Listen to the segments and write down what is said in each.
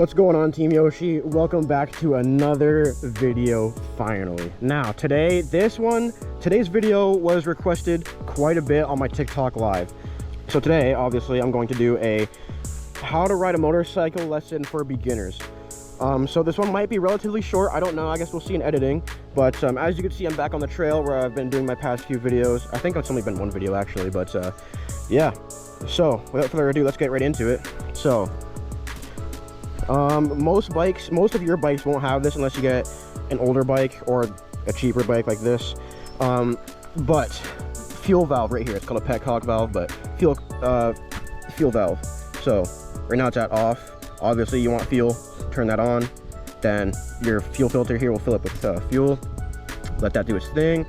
What's going on, Team Yoshi? Welcome back to another video, finally. Now, today's video was requested quite a bit on my TikTok live. So today, obviously, I'm going to do a how to ride a motorcycle lesson for beginners. So this one might be relatively short, I don't know, I guess we'll see in editing. But as you can see, I'm back on the trail where I've been doing my past few videos. I think it's only been one video actually, but yeah. So without further ado, let's get right into it. So most of your bikes won't have this unless you get an older bike or a cheaper bike like this. But fuel valve right here, it's called a petcock valve, but fuel valve. So right now it's at off. Obviously you want fuel, turn that on, then your fuel filter here will fill up with fuel. Let that do its thing.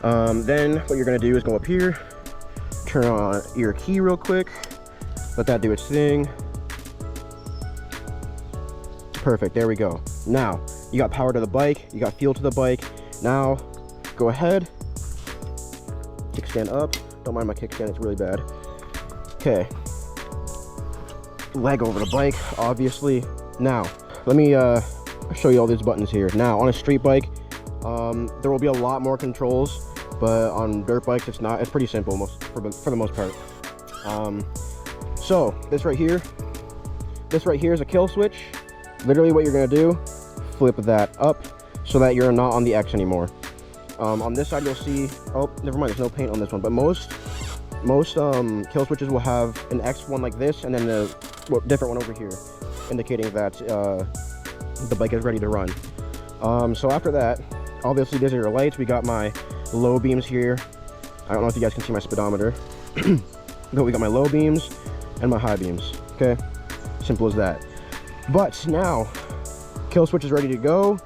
Then what you're gonna do is go up here, turn on your key real quick, let that do its thing. Perfect, there we go. Now you got power to the bike, you got fuel to the bike. Now go ahead, kickstand up. Don't mind my kickstand, it's really bad. Okay, leg over the bike, obviously. Now let me show you all these buttons here. Now on a street bike, there will be a lot more controls, but on dirt bikes it's not. It's pretty simple for the most part. So this right here is a kill switch. Literally what you're gonna do, flip that up so that you're not on the X anymore. On this side you'll see, oh never mind, there's no paint on this one, but most kill switches will have an X one like this, and then a different one over here, indicating that the bike is ready to run. So after that, obviously these are your lights. We got my low beams here. I don't know if you guys can see my speedometer, but we got my low beams and my high beams. Okay, simple as that. But now kill switch is ready to go,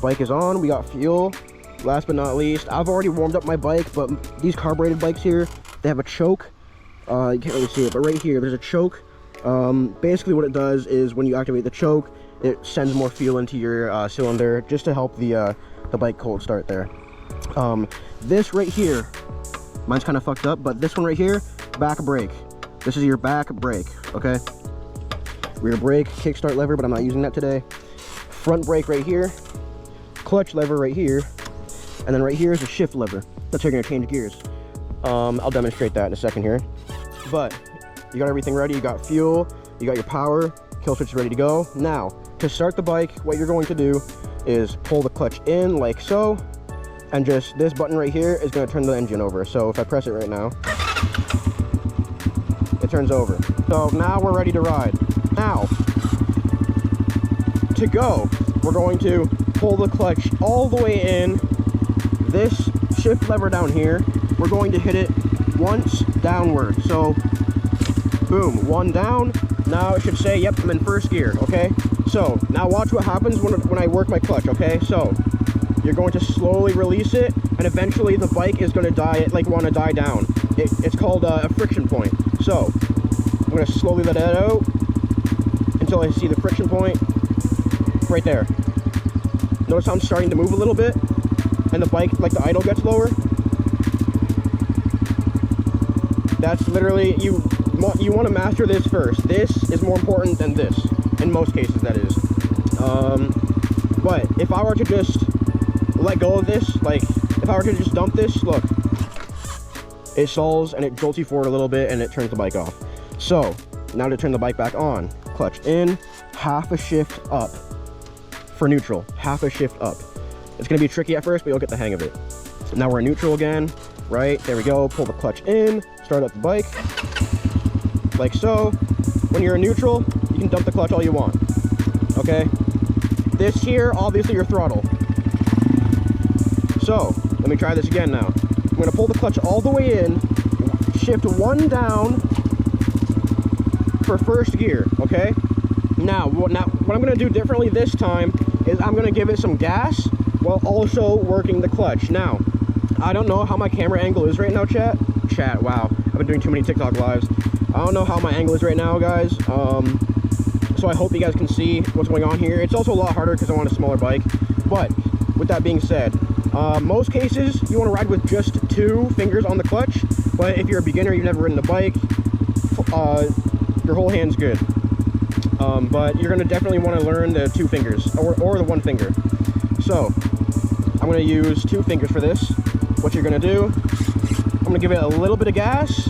bike is on, we got fuel. Last but not least, I've already warmed up my bike, but these carbureted bikes here, they have a choke. You can't really see it, but right here there's a choke. Basically what it does is when you activate the choke, it sends more fuel into your cylinder just to help the bike cold start there. This right here, mine's kind of fucked up, but this one right here, back brake. This is your back brake, okay? Rear brake, kickstart lever, but I'm not using that today. Front brake right here, clutch lever right here, and then right here is a shift lever. That's how you're gonna change gears. I'll demonstrate that in a second here. But you got everything ready, you got fuel, you got your power, kill switch is ready to go. Now, to start the bike, what you're going to do is pull the clutch in like so, and just this button right here is gonna turn the engine over. So if I press it right now, it turns over. So now we're ready to ride. Now, to go, we're going to pull the clutch all the way in. This shift lever down here, we're going to hit it once downward. So, boom, one down. Now it should say, yep, I'm in first gear, okay? So, now watch what happens when I work my clutch, okay? So, you're going to slowly release it, and eventually the bike is going to want to die down. It's called a friction point. So, I'm going to slowly let it out until I see the friction point right there. Notice how I'm starting to move a little bit, and the bike, like the idle gets lower. That's literally, you want to master this first. This is more important than this, in most cases that is. But if I were to just let go of this, like if I were to just dump this, look, it stalls and it jolts you forward a little bit and it turns the bike off. So now to turn the bike back on, clutch in, half a shift up for neutral, half a shift up. It's gonna be tricky at first, but you'll get the hang of it. Now we're in neutral again, right? There we go, pull the clutch in, start up the bike, like so. When you're in neutral, you can dump the clutch all you want, okay? This here, obviously your throttle. So, let me try this again now. I'm gonna pull the clutch all the way in, shift one down for first gear, okay? Now what I'm gonna do differently this time is I'm gonna give it some gas while also working the clutch. Now, I don't know how my camera angle is right now, chat, wow, I've been doing too many TikTok lives. I don't know how my angle is right now, guys. So I hope you guys can see what's going on here. It's also a lot harder because I want a smaller bike. But with that being said, most cases you want to ride with just 2 fingers on the clutch. But if you're a beginner, you've never ridden a bike, your whole hand's good. but you're gonna definitely want to learn the 2 fingers or the 1 finger. So I'm gonna use 2 fingers for this. What you're gonna do, I'm gonna give it a little bit of gas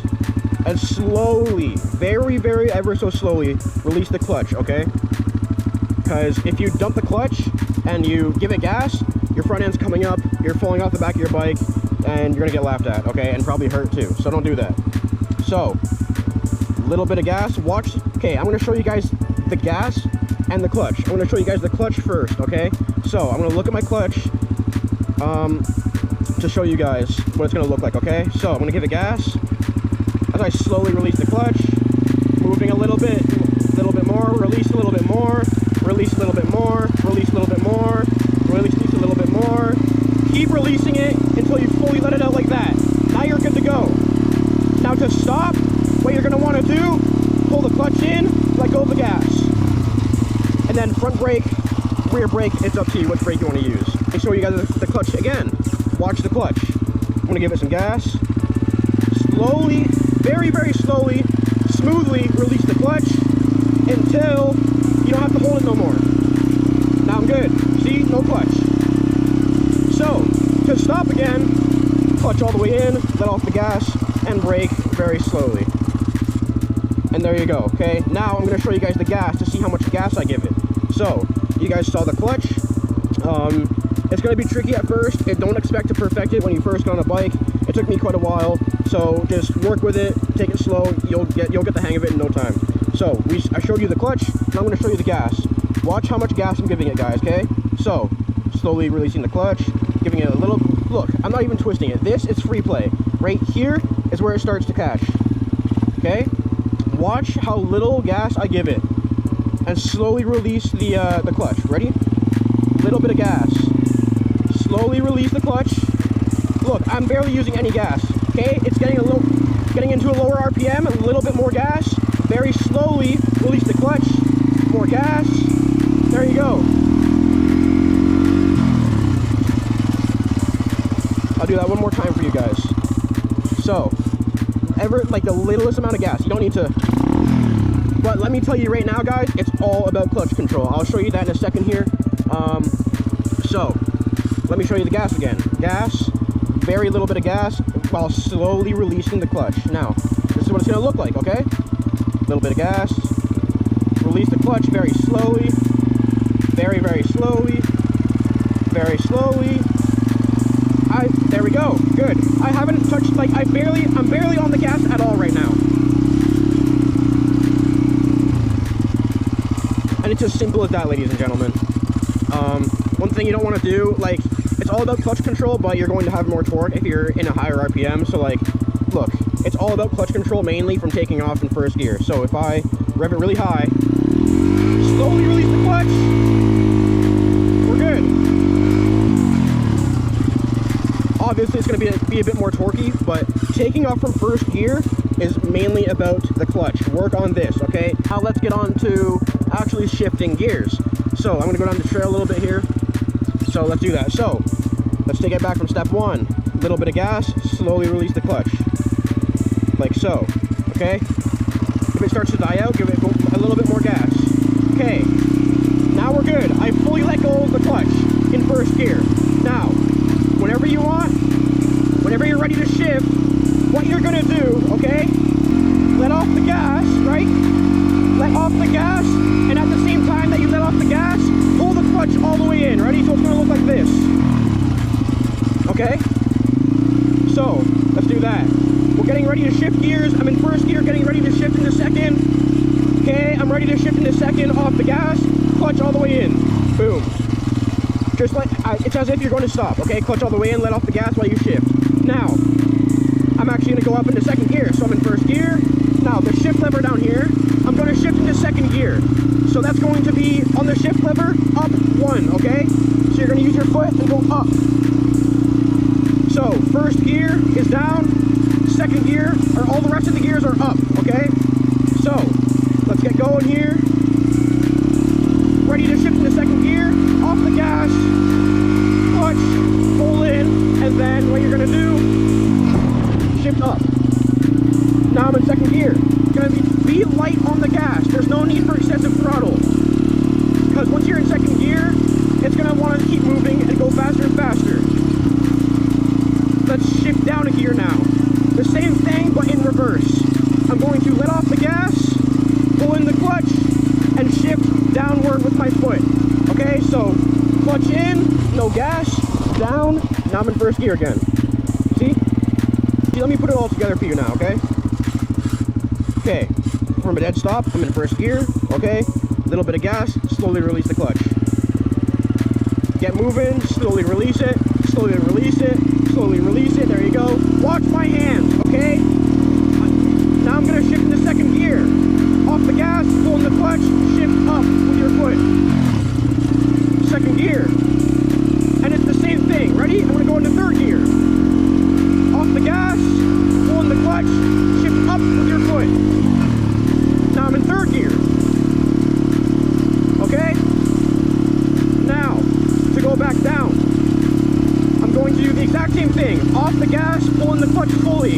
and slowly, very, very ever so slowly, release the clutch, okay? Because if you dump the clutch and you give it gas, your front end's coming up, you're falling off the back of your bike, and you're gonna get laughed at, okay? And probably hurt too, so don't do that. So, little bit of gas, watch. Okay, I'm gonna show you guys the gas and the clutch. I'm gonna show you guys the clutch first, okay? So, I'm gonna look at my clutch to show you guys what it's gonna look like, okay? So, I'm gonna give it gas. As I slowly release the clutch, moving a little bit more, release a little bit more, release a little bit more, release a little bit more, release a little bit more. Keep releasing it until you fully let it out like that. Now you're good to go. Now to stop, what you're gonna wanna do, pull the clutch in, let go of the gas. And then front brake, rear brake, it's up to you which brake you wanna use. And show you guys the clutch again. Watch the clutch. I'm gonna give it some gas. Slowly, very, very slowly, smoothly release the clutch until you don't have to hold it no more. Now I'm good. See, no clutch. So, to stop again, clutch all the way in, let off the gas, and brake very slowly. And there you go, okay? Now I'm gonna show you guys the gas to see how much gas I give it. So, you guys saw the clutch. It's gonna be tricky at first. Don't expect to perfect it when you first get on a bike. It took me quite a while, so just work with it, take it slow, you'll get the hang of it in no time. So, I showed you the clutch, now I'm gonna show you the gas. Watch how much gas I'm giving it, guys, okay? So, slowly releasing the clutch, giving it a little, look, I'm not even twisting it. This is free play. Right here is where it starts to catch, okay? Watch how little gas I give it, and slowly release the clutch. Ready? Little bit of gas. Slowly release the clutch. Look, I'm barely using any gas, okay? It's getting into a lower RPM, a little bit more gas. Very slowly release the clutch. More gas. There you go. I'll do that one more time for you guys. So, like the littlest amount of gas. You don't need to. But let me tell you right now, guys, it's all about clutch control. I'll show you that in a second here. So, let me show you the gas again. Gas, very little bit of gas, while slowly releasing the clutch. Now, this is what it's gonna look like, okay? Little bit of gas, release the clutch very slowly, very, very slowly, very slowly. There we go, good. I haven't touched, like, I'm barely on the gas at all right now. And it's as simple as that, ladies and gentlemen. One thing you don't want to do, like, it's all about clutch control, but you're going to have more torque if you're in a higher RPM. So, like, look, it's all about clutch control mainly from taking off in first gear. So if I rev it really high, slowly release the clutch, we're good. Obviously, it's going to be a bit more torquey, but taking off from first gear is mainly about the clutch. Work on this, okay? Now let's get on to actually shifting gears. So I'm going to go down the trail a little bit here. So let's do that. So let's take it back from step 1. A little bit of gas, slowly release the clutch. Like so, okay? If it starts to die out, give it a little bit more gas. Okay, now we're good. I fully let go of the clutch in first gear. Now, whenever you want, whenever you're ready to shift, what you're gonna do, okay? Let off the gas, right? Let off the gas, and at the same time that you let off the gas, pull the clutch all the way in, ready? So it's gonna look like this. Okay? So, let's do that. We're getting ready to shift gears. I'm in first gear, getting ready to shift into second. Okay, I'm ready to shift into second, off the gas, clutch all the way in. Boom. Just like, it's as if you're going to stop, okay? Clutch all the way in, let off the gas while you shift. Now, I'm actually going to go up into second gear. So I'm in first gear. Now, the shift lever down here, I'm going to shift into second gear. So that's going to be on the shift lever, up 1, okay? So you're going to use your foot and go up. So, first gear is down, second gear, or all the rest of the gears are up, okay? So, let's get going here. Ready to shift into second gear, off the gas, clutch, pull in, and then what you're gonna do, shift up. Now I'm in second gear. Gonna be light on the gas. There's no need for excessive throttle. to keep moving and go faster and faster. Let's shift down a gear now. The same thing, but in reverse. I'm going to let off the gas, pull in the clutch, and shift downward with my foot. Okay, so clutch in, no gas, down, now I'm in first gear again. See, let me put it all together for you now, okay? Okay, from a dead stop, I'm in first gear, okay? Little bit of gas, slowly release the clutch. Get moving, slowly release it, slowly release it, slowly release it, there you go. Watch my hands, okay? Now I'm gonna shift into second gear. Off the gas, pull in the clutch, shift up with your foot. Second gear. And it's the same thing, ready? I'm gonna go into third gear. Off the gas, pull in the clutch, shift up with your foot. Now I'm in third gear. Okay? Now, to go back down, I'm going to do the exact same thing. Off the gas, pull in the clutch fully,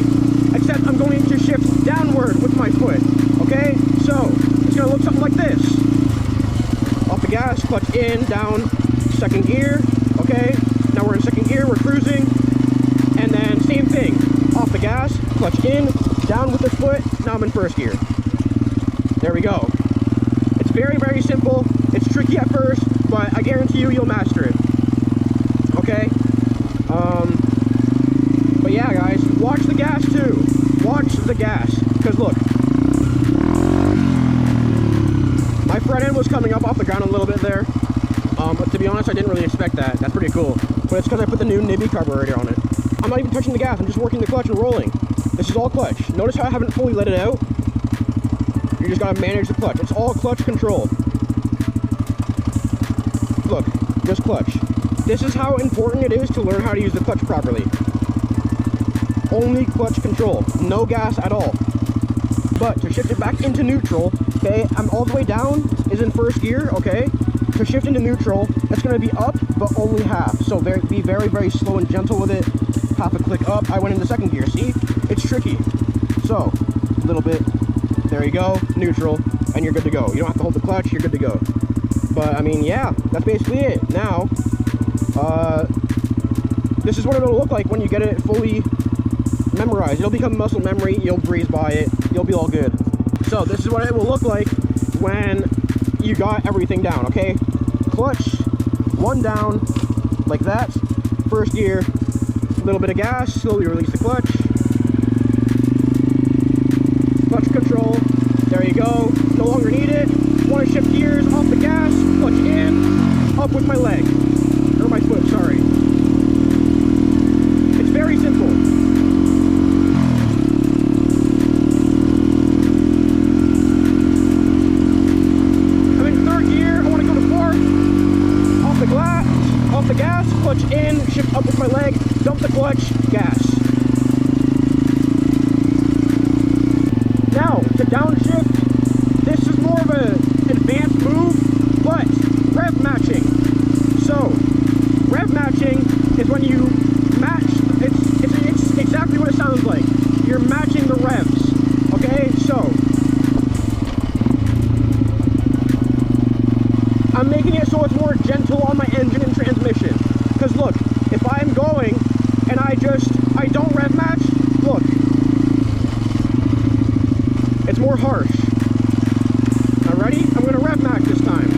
except I'm going to shift downward with my foot. Okay? So, it's going to look something like this. Off the gas, clutch in, down, second gear. Okay? Now we're in second gear, we're cruising. And then, same thing. Off the gas, clutch in, down with the foot. Now I'm in first gear. There we go. It's very, very simple. It's tricky at first, but I guarantee you, you'll master it. Okay? But yeah, guys, watch the gas too. Watch the gas. Because look, my front end was coming up off the ground a little bit there. But to be honest, I didn't really expect that. That's pretty cool. But it's because I put the new Nibby carburetor on it. I'm not even touching the gas. I'm just working the clutch and rolling. This is all clutch. Notice how I haven't fully let it out? You just gotta manage the clutch. It's all clutch control. Look, just clutch. This is how important it is to learn how to use the clutch properly. Only clutch control, no gas at all. But to shift it back into neutral, okay, I'm all the way down, is in first gear, okay? To shift into neutral, it's gonna be up, but only half. So be very, very slow and gentle with it. Half a click up, I went into second gear, see? It's tricky. So, a little bit, there you go, neutral, and you're good to go. You don't have to hold the clutch, you're good to go. But, I mean, yeah, that's basically it. Now, this is what it'll look like when you get it fully memorized. It'll become muscle memory, you'll breeze by it, you'll be all good. So, this is what it will look like when you got everything down, okay? Clutch, one down, like that, first gear, a little bit of gas, slowly release the clutch. Clutch control, there you go, no longer need it. Want to shift gears, off the gas, clutch in, up with my leg, or my foot, sorry. It's very simple. I'm in third gear, I want to go to fourth, off the gas, clutch in, shift up with my leg, dump the clutch, gas. Now, to downshift, this is more of an advanced move, but rev matching. So, rev matching is when you match, it's exactly what it sounds like. You're matching the revs, okay? So, I'm making it so it's more gentle on my engine and transmission. Because look, if I'm going and I don't rev match, look, it's more harsh. Now ready? I'm gonna rev match this time.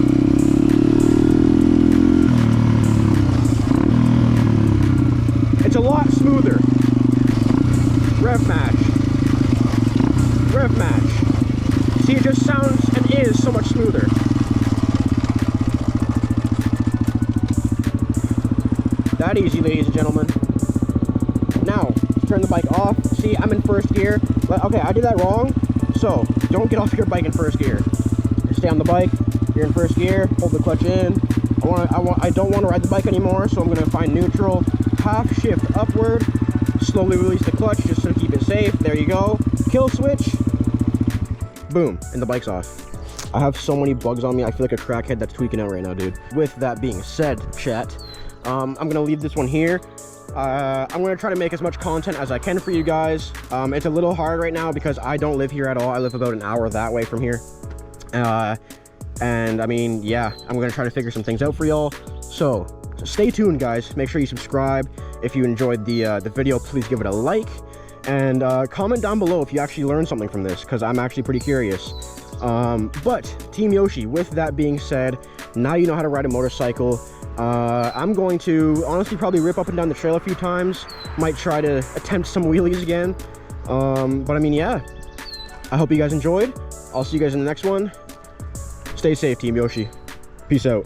It's a lot smoother. Rev match. Rev match. See, it just sounds and is so much smoother. That easy, ladies and gentlemen. Now, turn the bike off. See, I'm in first gear. Okay, I did that wrong. So, don't get off your bike in first gear. Stay on the bike. You're in first gear. Hold the clutch in. I don't want to ride the bike anymore, so I'm going to find neutral. Half shift upward. Slowly release the clutch just to keep it safe. There you go. Kill switch. Boom, and the bike's off. I have so many bugs on me. I feel like a crackhead that's tweaking out right now, dude. With that being said, chat, I'm going to leave this one here. I'm going to try to make as much content as I can for you guys. It's a little hard right now because I don't live here at all. I live about an hour that way from here. And I mean, yeah, I'm going to try to figure some things out for y'all. So So stay tuned, guys. Make sure you subscribe. If you enjoyed the video, please give it a like. And comment down below if you actually learned something from this, because I'm actually pretty curious. But Team Yoshi, with that being said, now you know how to ride a motorcycle. I'm going to honestly probably rip up and down the trail a few times. Might try to attempt some wheelies again. But I mean, yeah. I hope you guys enjoyed. I'll see you guys in the next one. Stay safe, Team Yoshi. Peace out.